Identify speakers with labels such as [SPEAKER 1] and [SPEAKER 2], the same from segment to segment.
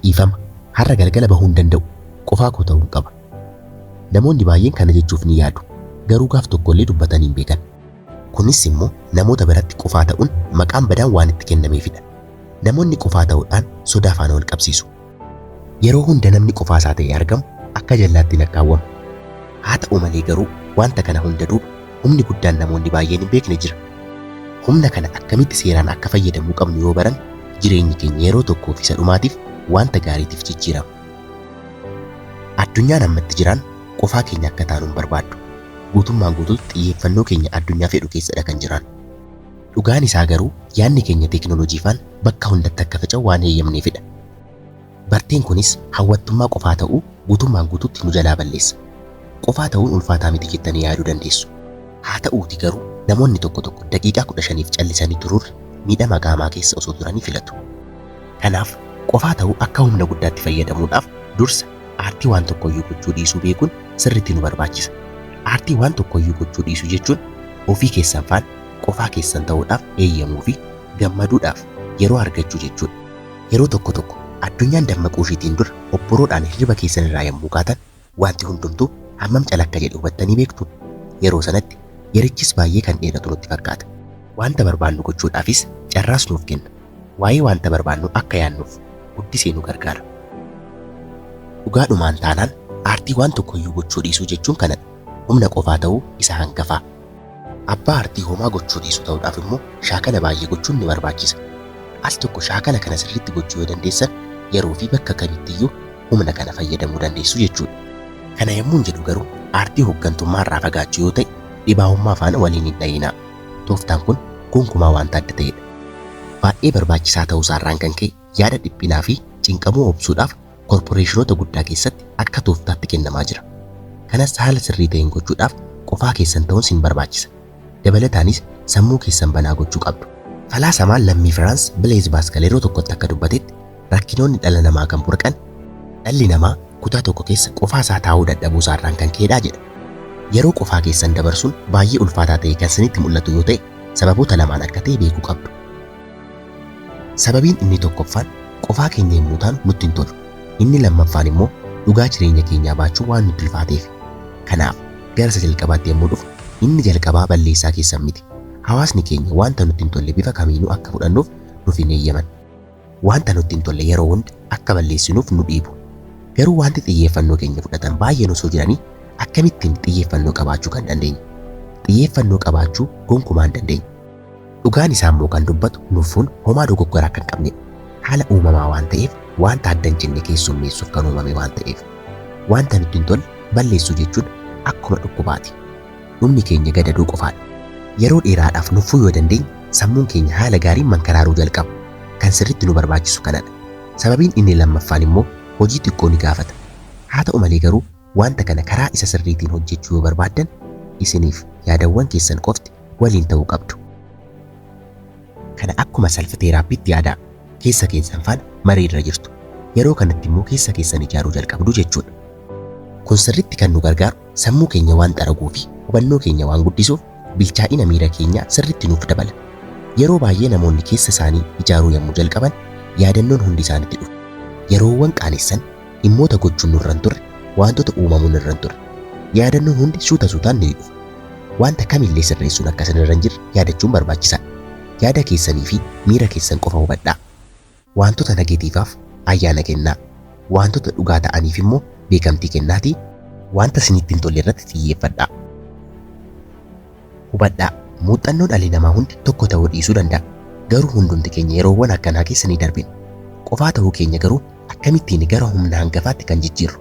[SPEAKER 1] Dhiifama har'a galgala bahuu hin danda'u qofaa koo ta'uu qaba. Namoonni baay'een kana jechuuf ni yaadu. Garuu gaaf tokkollee dubbatanii hin beekan. Kunis immoo namoota biratti qofaa ta'uun maqaan badaan waan itti kennameefidha. Namoonni qofaa ta'uudhaan sodaa faana wal qabsiisu. Yeroo hunda namni qofaa isaa ta'ee argamu akka jallaatti lakkaawwama. Haa ta'u malee garuu wanta kana hunda duuba humni guddaan namoonni baay'een hin beekne jira. Humna kana akkamitti seeraan akka fayyadamuu qabnu yoo baran jireenyi keenya yeroo tokkoo fi isa dhumaatiif wanta gaariitiif jijjiirama. Addunyaan ammatti jiraan qofaa keenya akka taanu hin barbaaddu. Guutummaan guutuutti xiyyeeffannoo keenya addunyaa fedhu keessadha kan jiraan. Dhugaan isaa garuu yaadni keenya teekinooloojiifaan bakka hundatti akka faca'u waan heeyyamneefidha. Barteen kunis hawwattummaa qofaa ta'uu guutummaan guutuutti nu jalaa balleessa. Qofaa ta'uun ulfaataa miti jettanii yaaduu dandeessu. Haa ta'uuti garuu namoonni tokko tokko daqiiqaa 15f callisanii turuurra miidhama qaamaa keessa osoo turanii filatu. Kanaaf qofaa ta'uu akka humna guddaatti fayyadamuudhaaf dursa aartii waan tokkoyyuu gochuu dhiisuu beekuun sirriitti nu barbaachisa. Aartii waan tokkoyyuu gochuu dhiisuu jechuun ofii keessan faana qofaa keessan ta'uudhaaf eeyyamuu fi gammaduudhaaf yeroo argachuu jechuudha. Yeroo tokko tokko addunyaan dammaquu ishiitiin dura obboroodhaan hirriba keessan irraa yommuu kaatan wanti hundumtuu hammam calakka jedhe hubattanii beektu. Yeroo sanatti yerichis baay'ee kan dheeratu nutti fakkaata. Wanta barbaannu gochuudhaafis carraas nuuf kenna. Waa'ee wanta barbaannu akka yaadnuuf guddisee nu gargaara. Dhugaadhumaan taanaan aartii waan tokkoyyuu gochuu dhiisuu jechuun kanadha. Humna qofaa ta'uu isa hangafaa. Abbaa aartii homaa gochuu dhiisuu ta'uudhaaf immoo shaakala baay'ee gochuun ni barbaachisa. Al tokko shaakala kana sirriitti gochuu yoo dandeessan yeroo fi bakka kamittiyyuu humna kana fayyadamuu dandeessu jechuudha. Kana yommuun jedhu garuu aartii hooggantummaa irraa fagaachuu yoo ta'e dhibaa'ummaa faana waliin hin dhayinaa. Tooftaan kun gonkumaa wanta adda ta'edha. Baay'ee barbaachisaa ta'uusaarraan kan ka'e yaada dhiphinaa fi cinqamuu obsuudhaaf korporeeshinoota guddaa keessatti akka tooftaatti kennamaa jira. Kanas haala sirrii ta'een gochuudhaaf qofaa keessan ta'uun sin barbaachisa. Dabalataanis sammuu keessan banaa gochuu qabdu. Falaasamaan lammii Firaans Bileez Baaskal yeroo tokkotti akka dubbatetti rakkinoonni dhala namaa kan burqan dhalli namaa kutaa tokko keessa qofaa isaa taa'uu dadhabuu isaarraan kan ka'edha jedha. Yeroo qofaa keessan dabarsuun baay'ee ulfaataa ta'e kan isinitti mul'atu yoo ta'e sababoota lamaan akka ta'e beekuu qabdu. Sababiin inni tokkoffaan qofaa keenya yommuu taanu nutti hin tolu. Inni lammaffaan immoo dhugaa jireenya keenyaa baachuu waan nutti ulfaateef. Kanaaf gara isa jalqabaatti yommuu dhufu inni jalqabaa balleessaa keessan miti. Hawaasni keenya wanta nutti hin tolle bifa kamiinuu akka fudhannuuf nuuf hin eeyyaman. Wanta nutti hin tolle yeroo hunda akka balleessinuuf nu dhiibu. Garuu wanti xiyyeeffannoo keenya fudhatan baay'een osoo jiranii akkamittiin xiyyeeffannoo qabaachuu kan dandeenyu. Xiyyeeffannoo qabaachuu gonkumaa hin dandeenyu. Dhugaan isaa immoo kan dubbatu nuffuun homaa dogoggoraa kan qabnedha. Haala uumamaa waan ta'eef wanta adda hin jenne keessummeessuuf kan uumame waan ta'eef. Wanta nutti hin tolle balleessuu jechuun akkuma dhukkubaati. Dhumni keenya gadaduu qofaadha. Yeroo dheeraadhaaf nuffuu yoo dandeenye sammuun keenya haala gaariin mankaraaruu jalqaba. Kan sirriitti nu barbaachisu kanadha. Sababiin inni lammaffaan immoo hojii xiqqoo ni gaafata. Haa ta'u malee garuu wanta kana karaa isa sirriitiin hojjechuu yoo barbaaddan isiniif yaadawwan keessan qofti waliin ta'uu qabdu. Kana akkuma salpha teeraappiitti yaadaa keessa keessan faana marii irra jirtu. Yeroo kanatti immoo keessa keessan ijaaruu jalqabdu jechuudha. Kun sirriitti kan nu gargaaru sammuu keenya waan xaraguu fi hubannoo keenya waan guddisuuf bilchaa'ina miira keenyaa sirriitti nuuf dabala. Yeroo baay'ee namoonni keessa isaanii ijaaruu yommuu jalqaban yaadannoon hundi isaanitti dhufu. Yeroowwan qaanessan dhimmoota gochuun nurra hin turre wantoota uumamuun nurra hin turre yaadannoon hundi suuta suutaan ni dhufu. Wanta kamillee sirreessuun akka isin irra hin jirre yaadachuun barbaachisaadha. Yaada keessanii fi miira keessan qofa hubadhaa. Wantoota negatiivaaf ayyaana kennaa. Wantoota dhugaa ta'aniif immoo beekamtii kennaatii wanta isinitti hin tolle irratti xiyyeeffadhaa. Hubadhaa muuxannoo dhalli namaa hundi tokko ta'uu dhiisuu danda'a. Garuu hundumti keenya yeroowwan akkanaa keessa ni darbina. Qofaa ta'uu keenya garuu akkamittiin gara humna hangafaatti kan jijjiirru.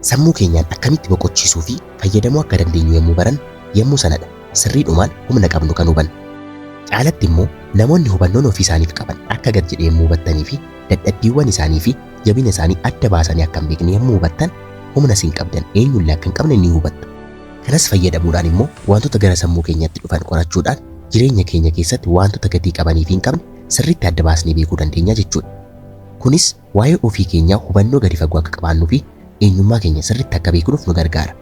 [SPEAKER 1] Sammuu keenyaan akkamitti boqochiisuu fi fayyadamuu akka dandeenyu yommuu baran yommuu sanadha sirriidhumaan humna qabnu kan hubannu. Caalatti immoo namoonni hubannoon ofii isaaniif qaban akka gad jedhee yommuu hubattanii fi dadhabbiiwwan isaanii fi jabina isaanii adda baasanii akka hin beekne yommuu hubattan humna isin qabdan eenyullee akka hin qabne ni hubattu. Kanas fayyadamuudhaan immoo wantoota gara sammuu keenyatti dhufan qorachuudhaan jireenya keenya keessatti wantoota gatii qabanii fi hin qabne sirriitti adda baasnee beekuu dandeenya jechuudha. Kunis waa'ee ofii keenyaa hubannoo gadi fagoo akka qabaannuu fi eenyummaa keenya sirriitti akka beeknuuf nu gargaara.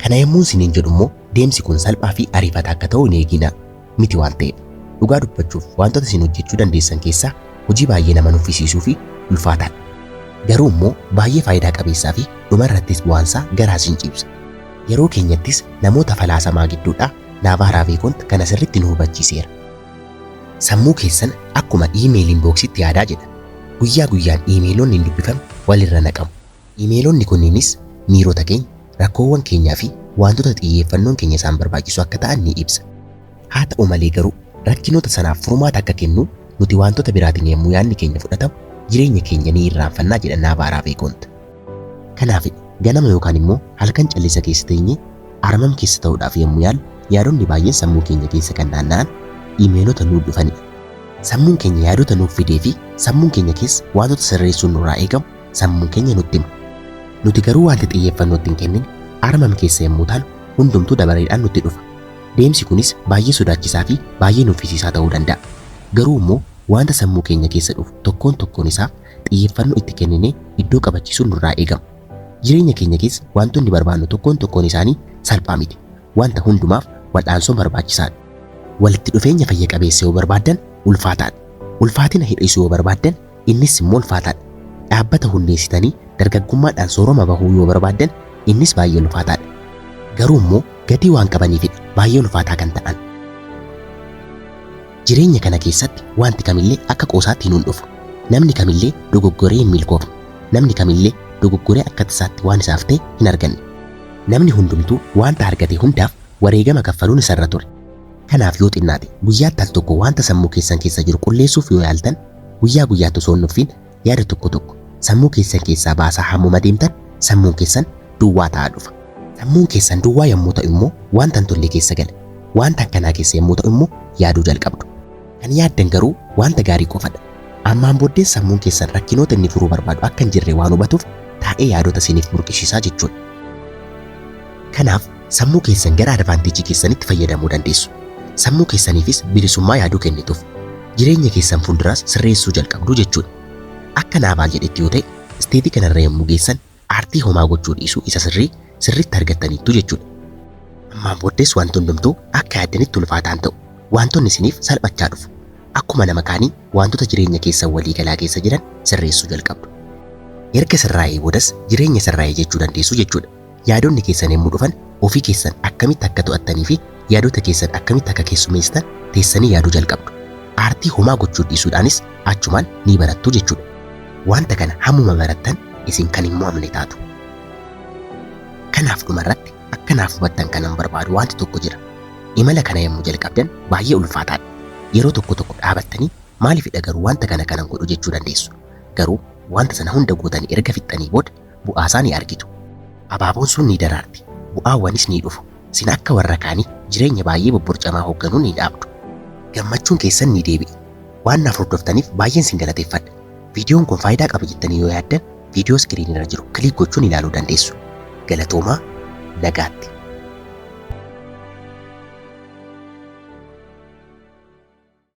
[SPEAKER 1] Kana yommuu isiniin jedhu immoo deemsi kun salphaa fi ariifataa akka ta'u hin eeginaa miti waan ta'eef dhugaa dubbachuuf wantoota isin hojjechuu dandeessan keessaa hojii baay'ee nama nuffisiisuu fi ulfaataadha. Garuu immoo baay'ee faayidaa qabeessaa fi dhumarrattis bu'aansaa garaa isin ciibsa. Yeroo keenyattis namoota falaasamaa gidduudhaa Naavaa Raaveekoont kana sirriitti nu hubachiiseera. Sammuu keessan akkuma iimeeliin booksitti yaadaa jedha. Guyyaa guyyaan iimeelonni hin dubbifamne walirra naqamu. Iimeelonni kunniinis miirota keenya, rakkoowwan keenyaa fi wantoota xiyyeeffannoon keenya isaan barbaachisu akka ta'an ni ibsa. Haa ta'u malee garuu rakkinoota sanaaf furmaata akka kennu nuti wantoota biraatiin yommuu yaadni keenya fudhatamu jireenya keenya ni irraanfannaa jedha Naavaa Raaveekoont. Kanaaf ganama yookaan immoo halkan callisa keessa teenyee armam keessa ta'uudhaaf yommuu yaallu yaadonni baay'een sammuu keenya keessa kan naanna'an iimeelota nuuf dhufanidha. Sammuun keenya yaadota nuuf fidee fi sammuun keenya keessa wantoota sirreessuun nurraa eegamu sammuun keenya nutti hima. Nuti garuu wanta xiyyeeffannoo ittiin kennine armam keessa yommuu taanu hundumtuu dabareedhaan nutti dhufa. Deemsi kunis baay'ee sodaachisaa fi baay'ee nuffisiisaa ta'uu danda'a. Garuu immoo wanta sammuu keenya keessa dhufu tokkoon isaa xiyyeeffannoo itti kenninee iddoo qabachiisuun nurraa eegama. Jireenya keenya keessa wantoonni barbaannu tokkoon isaanii salphaa miti. Wanta hundumaaf wal'aansoon barbaachisaadha. Walitti dhufeenya fayya qabeessa yoo barbaaddan ulfaataadha. Ulfaatina hir'isuu yoo barbaaddan innis immoo ulfaataadha. Dhaabbata hundeessitanii dargaggummaadhaan sooroma bahuu yoo barbaaddan innis baay'ee ulfaataadha. Garuu immoo gatii waan qabaniifidha baay'ee ulfaataa kan ta'an. Jireenya kana keessatti wanti kamillee akka qoosaatti hin dhufu. Namni kamillee dogoggoree hin milkoofne. Namni kamillee dogoggoree akka tasaatti waan isaaf ta'e hin arganne. Namni hundumtuu wanta argate hundaaf wareegama kaffaluun isarra ture. Kanaaf yoo xinnaate guyyaatti al tokko wanta sammuu keessan keessa jiru qulleessuuf yoo yaaltan guyyaa guyyaatti osoo hin nuffiin yaada tokko sammuu keessan keessaa baasaa hammuma deemtan sammuun keessan duwwaa ta'aa dhufa. Sammuun keessan duwwaa yommuu ta'u immoo wanta hin tolle keessa gala. Wanta akkanaa keessa yommuu ta'u immoo yaaduu jalqabdu. Kan yaaddan garuu wanta gaarii qofadha. Ammaan booddee sammuun keessan rakkinoota inni furuu barbaadu akka hin jirre waan hubatuuf taa'ee yaadota isiniif burqisiisaa jechuudha. Kanaaf sammuu keessan gara advaanteejii keessanitti fayyadamuu dandeessu. Sammuu keessaniifis bilisummaa yaaduu kennituuf jireenya keessan fuulduraas sirreessuu jalqabduu jechuudha. Akka Naavaa jedhetti yoo ta'e isteetii kanarra yommuu geessan aartii homaa gochuu dhiisuu isa sirriitti argattaniittu jechuudha. Ammaan booddees wanti hundumtuu akka yaaddanitti ulfaataan ta'u wantoonni isiniif salphachaa dhufu. Akkuma nama kaanii wantoota jireenya keessan waliigalaa keessa jiran sirreessuu jalqabdu. Erga sirraa'ee boodas jireenya sirraa'ee jechuu dandeessu jechuudha. Yaadonni keessan yommuu dhufan ofii keessan akkamitti akka to'attanii fi yaadota keessan akkamitti akka keessummeessitan teessanii yaaduu jalqabdu. Aartii homaa gochuu dhiisuudhaanis achumaan ni barattu jechuudha. Wanta kana hammuma barattan isin kan hin mo'amne taatu. Kanaaf dhumarratti akka naaf hubattan kanan barbaadu wanti tokko jira. Imala kana yommuu jalqabdan baay'ee ulfaataadha. Yeroo tokko dhaabattanii maaliifidha garuu wanta kana kanan godhu jechuu dandeessu. Garuu wanta sana hunda gootanii erga fixxanii booda bu'aasaa ni argitu. Abaaboon sun ni daraarti. Bu'aawwanis ni dhufu. Isin akka warra kaanii jireenya baay'ee bobborcamaa hoogganuu ni dhaabdu. Gammachuun keessan ni deebi'a. Waan naaf hordoftaniif baay'een sin galateeffadha. Viidiyoon kun faayidaa qaba jettanii yoo yaaddan viidiyoo iskiriinii irra jiru kiliik gochuun ilaaluu dandeessu. Galatoomaa nagaatti.